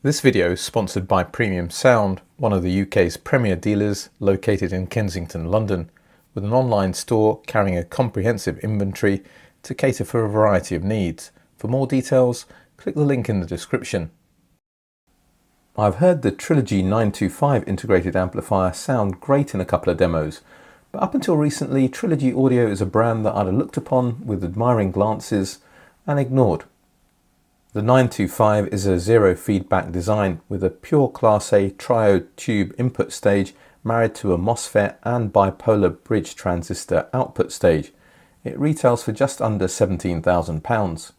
This video is sponsored by Premium Sound, one of the UK's premier dealers located in Kensington, London, with an online store carrying a comprehensive inventory to cater for a variety of needs. For more details, click the link in the description. I've heard the Trilogy 925 integrated amplifier sound great in a couple of demos, but up until recently Trilogy Audio is a brand that I'd looked upon with admiring glances and ignored. The 925 is a zero feedback design with a pure Class A triode tube input stage married to a MOSFET and bipolar bridge transistor output stage. It retails for just under £17,000.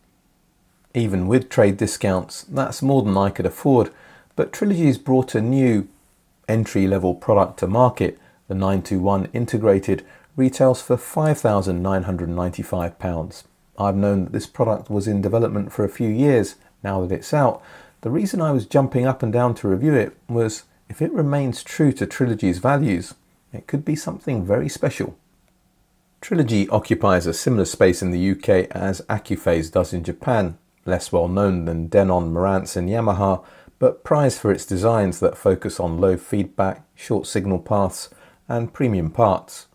Even with trade discounts, that's more than I could afford, but Trilogy's brought a new entry-level product to market. The 921 integrated retails for £5,995. I've known that this product was in development for a few years. Now that it's out, the reason I was jumping up and down to review it was if it remains true to Trilogy's values, it could be something very special. Trilogy occupies a similar space in the UK as Accuphase does in Japan, less well known than Denon, Marantz and Yamaha, but prized for its designs that focus on low feedback, short signal paths and premium parts.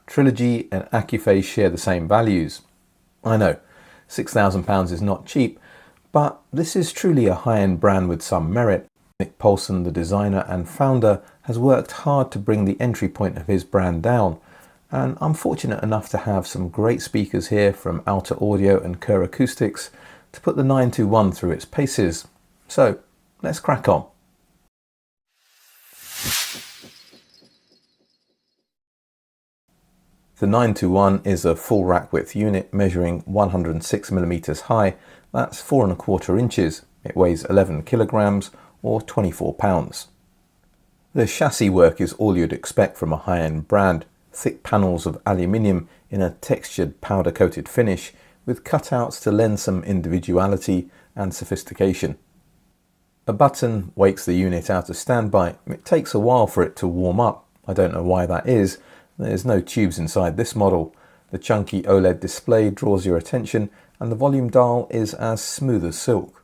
Trilogy and Accuphase share the same values. I know, £6,000 is not cheap, but this is truly a high-end brand with some merit. Nick Paulson, the designer and founder, has worked hard to bring the entry point of his brand down, and I'm fortunate enough to have some great speakers here from Alta Audio and Kerr Acoustics to put the 921 through its paces. So, let's crack on. The 921 is a full rack width unit measuring 106mm high, that's 4¼ inches. It weighs 11 kilograms or 24 pounds. The chassis work is all you'd expect from a high-end brand. Thick panels of aluminium in a textured powder-coated finish with cutouts to lend some individuality and sophistication. A button wakes the unit out of standby. It takes a while for it to warm up. I don't know why that is. There's no tubes inside this model. The chunky OLED display draws your attention and the volume dial is as smooth as silk.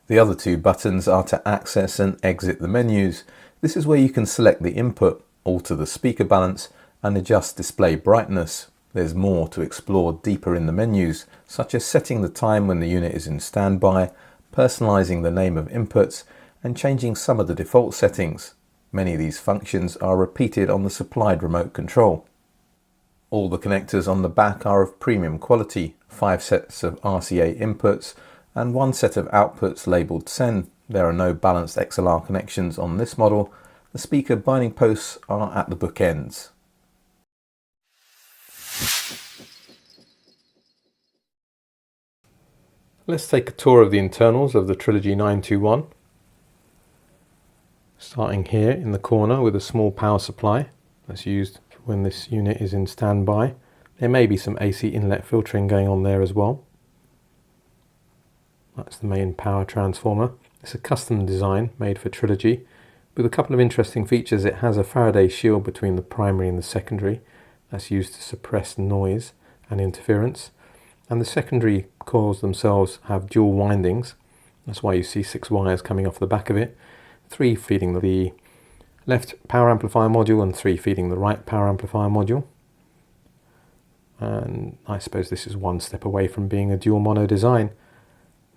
The other two buttons are to access and exit the menus. This is where you can select the input, alter the speaker balance and adjust display brightness. There's more to explore deeper in the menus, such as setting the time when the unit is in standby, personalizing the name of inputs and changing some of the default settings. Many of these functions are repeated on the supplied remote control. All the connectors on the back are of premium quality, 5 sets of RCA inputs and 1 set of outputs labelled SEN. There are no balanced XLR connections on this model. The speaker binding posts are at the book ends. Let's take a tour of the internals of the Trilogy 921. Starting here in the corner with a small power supply that's used when this unit is in standby. There may be some AC inlet filtering going on there as well. That's the main power transformer. It's a custom design made for Trilogy. With a couple of interesting features, it has a Faraday shield between the primary and the secondary. That's used to suppress noise and interference. And the secondary coils themselves have dual windings. That's why you see 6 wires coming off the back of it. 3 feeding the left power amplifier module and 3 feeding the right power amplifier module. And I suppose this is one step away from being a dual mono design.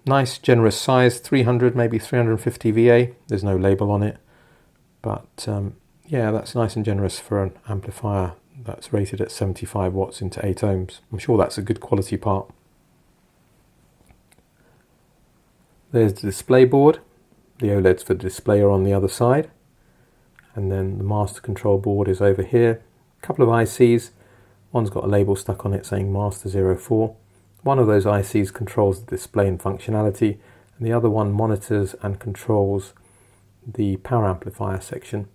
Nice generous size, 300 maybe 350 VA. There's no label on it, but yeah, that's nice and generous for an amplifier that's rated at 75 watts into 8 ohms. I'm sure that's a good quality part. There's the display board. The OLEDs for the display are on the other side, and then the master control board is over here. A couple of ICs, one's got a label stuck on it saying Master 04. One of those ICs controls the display and functionality, and the other one monitors and controls the power amplifier section,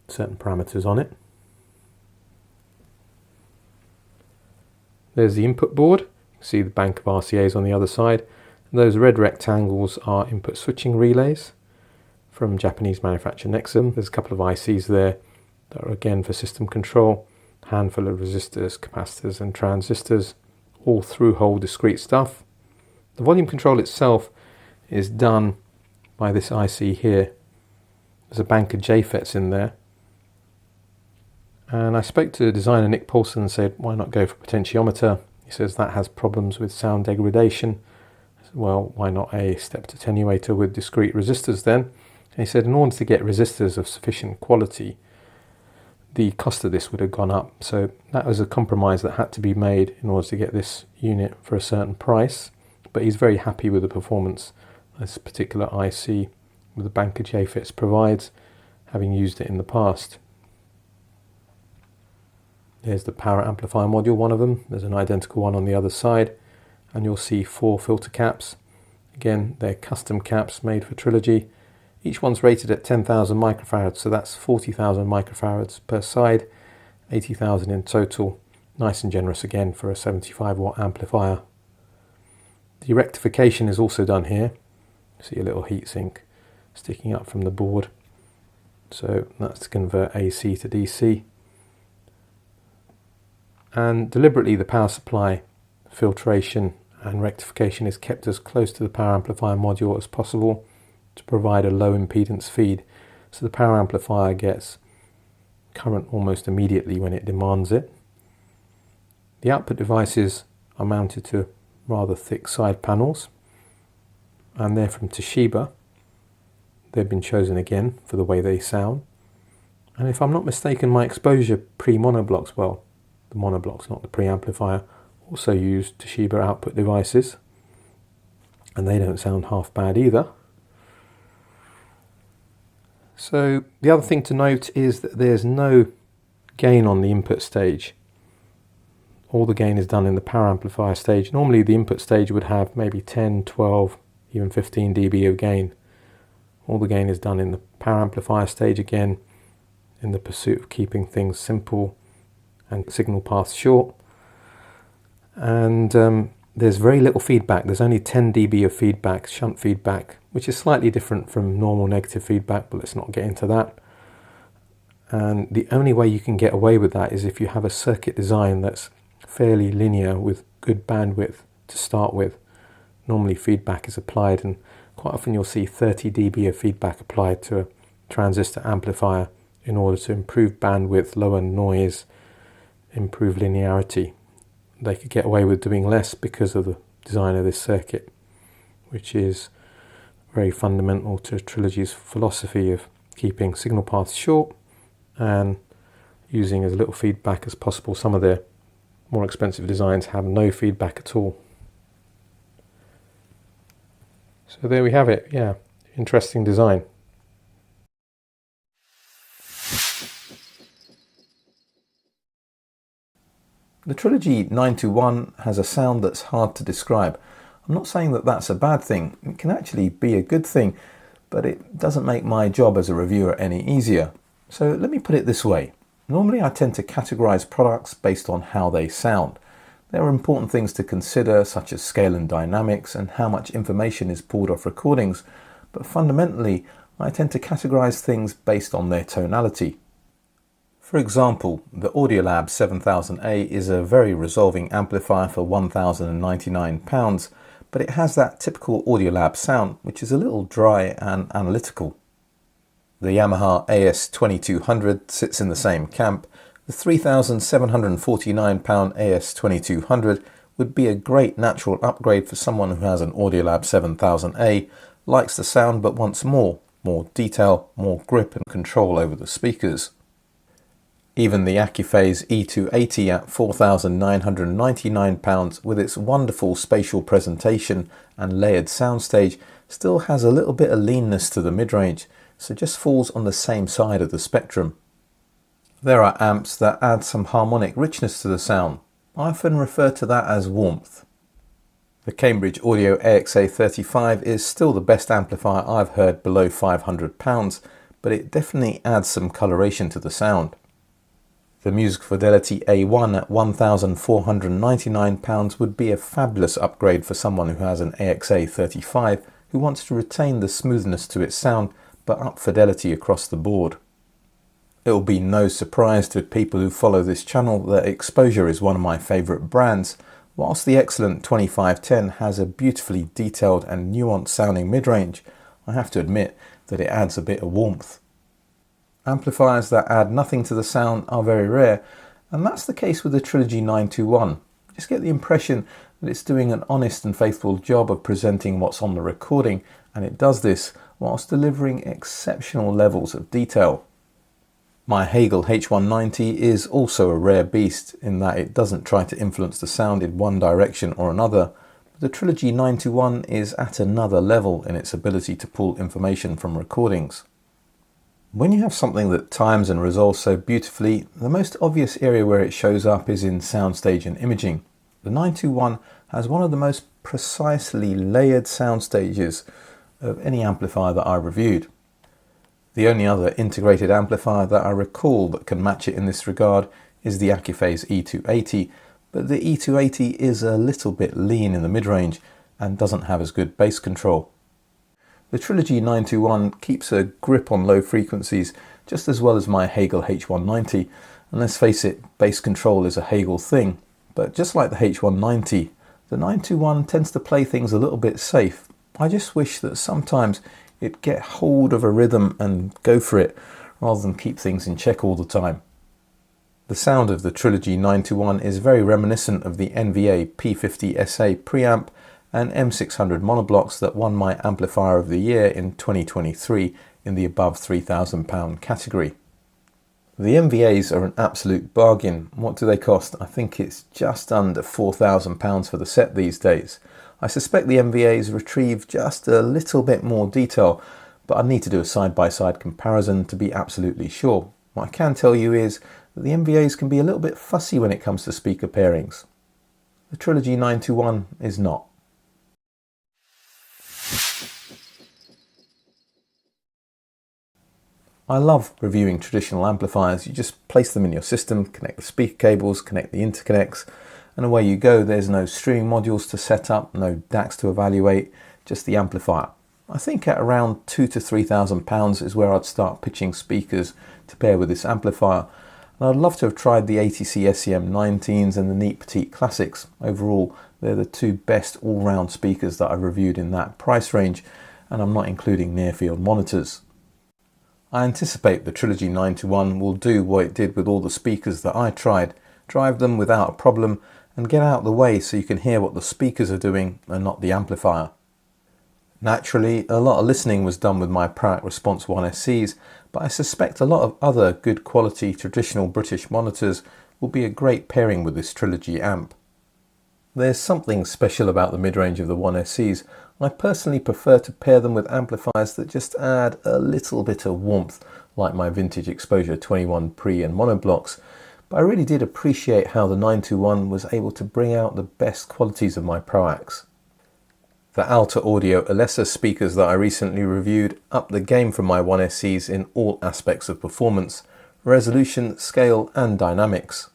certain parameters on it. There's the input board. You can see the bank of RCAs on the other side. Those red rectangles are input switching relays from Japanese manufacturer Nexum. There's a couple of ICs there that are again for system control, a handful of resistors, capacitors and transistors, all through-hole discrete stuff. The volume control itself is done by this IC here. There's a bank of JFETs in there. And I spoke to designer Nick Paulson and said, why not go for potentiometer? He says that has problems with sound degradation. I said, well, why not a stepped attenuator with discrete resistors then? And he said in order to get resistors of sufficient quality, the cost of this would have gone up. So that was a compromise that had to be made in order to get this unit for a certain price. But he's very happy with the performance this particular IC with the bank of JFETs provides, having used it in the past. There's the power amplifier module, one of them. There's an identical one on the other side. And you'll see 4 filter caps. Again, they're custom caps made for Trilogy. Each one's rated at 10,000 microfarads, so that's 40,000 microfarads per side, 80,000 in total. Nice and generous again for a 75 watt amplifier. The rectification is also done here. See a little heatsink sticking up from the board. So that's to convert AC to DC. And deliberately the power supply, filtration and rectification is kept as close to the power amplifier module as possible to provide a low impedance feed, so the power amplifier gets current almost immediately when it demands it. The output devices are mounted to rather thick side panels, and they're from Toshiba. They've been chosen again for the way they sound. And if I'm not mistaken, my exposure pre-monoblocks, well, the monoblocks, not the preamplifier, also use Toshiba output devices, and they don't sound half bad either. So the other thing to note is that there's no gain on the input stage. All the gain is done in the power amplifier stage. Normally the input stage would have maybe 10, 12, even 15 dB of gain. All the gain is done in the power amplifier stage, again in the pursuit of keeping things simple and signal paths short. And there's very little feedback. There's only 10 dB of feedback, shunt feedback, which is slightly different from normal negative feedback, but let's not get into that. And the only way you can get away with that is if you have a circuit design that's fairly linear with good bandwidth to start with. Normally feedback is applied, and quite often you'll see 30 dB of feedback applied to a transistor amplifier in order to improve bandwidth, lower noise, improve linearity. They could get away with doing less because of the design of this circuit, which is very fundamental to Trilogy's philosophy of keeping signal paths short and using as little feedback as possible. Some of their more expensive designs have no feedback at all. So there we have it. Yeah, interesting design. The Trilogy 921 has a sound that's hard to describe. I'm not saying that that's a bad thing. It can actually be a good thing, but it doesn't make my job as a reviewer any easier. So let me put it this way. Normally I tend to categorize products based on how they sound. There are important things to consider, such as scale and dynamics and how much information is pulled off recordings, but fundamentally I tend to categorize things based on their tonality. For example, the Audiolab 7000A is a very resolving amplifier for £1,099, but it has that typical Audiolab sound, which is a little dry and analytical. The Yamaha AS2200 sits in the same camp. The £3,749 AS2200 would be a great natural upgrade for someone who has an Audiolab 7000A, likes the sound but wants more detail, more grip and control over the speakers. Even the Accuphase E280 at £4,999 with its wonderful spatial presentation and layered soundstage still has a little bit of leanness to the mid-range, so just falls on the same side of the spectrum. There are amps that add some harmonic richness to the sound. I often refer to that as warmth. The Cambridge Audio AXA35 is still the best amplifier I've heard below £500, but it definitely adds some coloration to the sound. The Music Fidelity A1 at £1,499 would be a fabulous upgrade for someone who has an AXA35 who wants to retain the smoothness to its sound but up fidelity across the board. It will be no surprise to people who follow this channel that Exposure is one of my favourite brands. Whilst the excellent 2510 has a beautifully detailed and nuanced sounding mid-range, I have to admit that it adds a bit of warmth. Amplifiers that add nothing to the sound are very rare, and that's the case with the Trilogy 921. Just get the impression that it's doing an honest and faithful job of presenting what's on the recording, and it does this whilst delivering exceptional levels of detail. My Hagel H190 is also a rare beast in that it doesn't try to influence the sound in one direction or another, but the Trilogy 921 is at another level in its ability to pull information from recordings. When you have something that times and resolves so beautifully, the most obvious area where it shows up is in soundstage and imaging. The 921 has one of the most precisely layered sound stages of any amplifier that I reviewed. The only other integrated amplifier that I recall that can match it in this regard is the Accuphase E280, but the E280 is a little bit lean in the mid-range and doesn't have as good bass control. The Trilogy 921 keeps a grip on low frequencies just as well as my Hagel H190, and let's face it, bass control is a Hagel thing, but just like the H190, the 921 tends to play things a little bit safe. I just wish that sometimes it'd get hold of a rhythm and go for it, rather than keep things in check all the time. The sound of the Trilogy 921 is very reminiscent of the NVA P50 SA preamp and M600 monoblocks that won my Amplifier of the Year in 2023 in the above £3,000 category. The NVAs are an absolute bargain. What do they cost? I think it's just under £4,000 for the set these days. I suspect the NVAs retrieve just a little bit more detail, but I need to do a side-by-side comparison to be absolutely sure. What I can tell you is that the NVAs can be a little bit fussy when it comes to speaker pairings. The Trilogy 921 is not. I love reviewing traditional amplifiers. You just place them in your system, connect the speaker cables, connect the interconnects, and away you go. There's no streaming modules to set up, no DACs to evaluate, just the amplifier. I think at around £2,000 to £3,000 is where I'd start pitching speakers to pair with this amplifier. And I'd love to have tried the ATC SEM 19s and the Neat Petite Classics. Overall, they're the two best all-round speakers that I've reviewed in that price range, and I'm not including near-field monitors. I anticipate the Trilogy 921 will do what it did with all the speakers that I tried, drive them without a problem and get out of the way so you can hear what the speakers are doing and not the amplifier. Naturally, a lot of listening was done with my Proact Response 1SCs, but I suspect a lot of other good quality traditional British monitors will be a great pairing with this Trilogy amp. There's something special about the mid-range of the 1SCs. I personally prefer to pair them with amplifiers that just add a little bit of warmth, like my vintage Exposure 21 pre and monoblocks, but I really did appreciate how the 921 was able to bring out the best qualities of my Proacts. The Alta Audio Alyssa speakers that I recently reviewed upped the game from my 1SCs in all aspects of performance, resolution, scale and dynamics.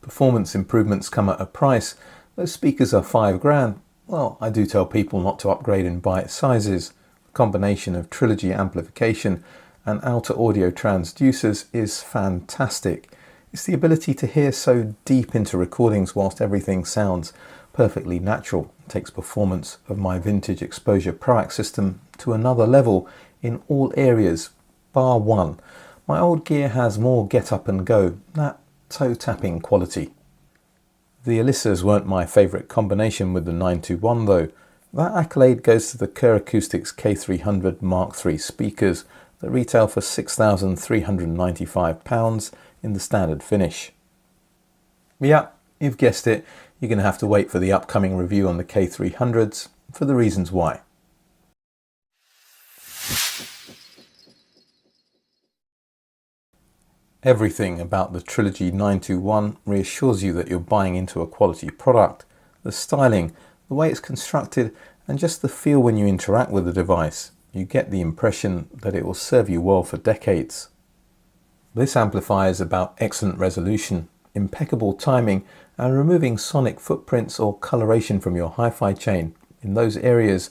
Performance improvements come at a price. Those speakers are £5,000. Well, I do tell people not to upgrade in bite sizes. The combination of Trilogy amplification and Alta Audio transducers is fantastic. It's the ability to hear so deep into recordings whilst everything sounds perfectly natural. It takes performance of my vintage Exposure Proact system to another level in all areas, bar one. My old gear has more get up and go, that toe tapping quality. The Alyssas weren't my favourite combination with the 921 though. That accolade goes to the Kerr Acoustics K300 Mark III speakers that retail for £6,395 in the standard finish. Yeah, you've guessed it, you're going to have to wait for the upcoming review on the K300s for the reasons why. Everything about the Trilogy 921 reassures you that you're buying into a quality product. The styling, the way it's constructed, and just the feel when you interact with the device. You get the impression that it will serve you well for decades. This amplifier is about excellent resolution, impeccable timing, and removing sonic footprints or coloration from your hi-fi chain. In those areas,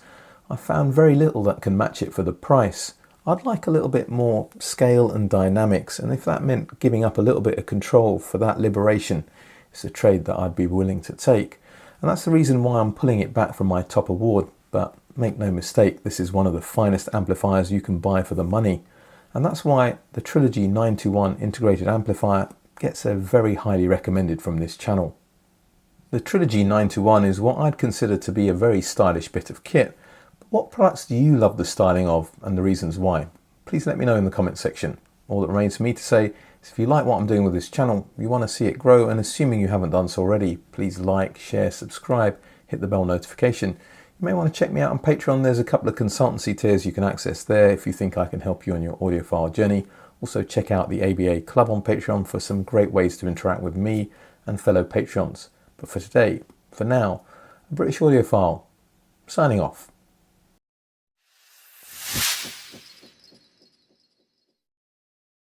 I found very little that can match it for the price. I'd like a little bit more scale and dynamics, and if that meant giving up a little bit of control for that liberation, it's a trade that I'd be willing to take. And that's the reason why I'm pulling it back from my top award, but make no mistake, this is one of the finest amplifiers you can buy for the money, and that's why the Trilogy 921 integrated amplifier gets a very highly recommended from this channel. The Trilogy 921 is what I'd consider to be a very stylish bit of kit. But what products do you love the styling of and the reasons why? Please let me know in the comments section. All that remains for me to say is if you like what I'm doing with this channel, you want to see it grow, and assuming you haven't done so already, please like, share, subscribe, hit the bell notification. You may want to check me out on Patreon. There's a couple of consultancy tiers you can access there if you think I can help you on your audiophile journey. Also check out the ABA Club on Patreon for some great ways to interact with me and fellow Patreons. But for today, for now, a British audiophile, signing off.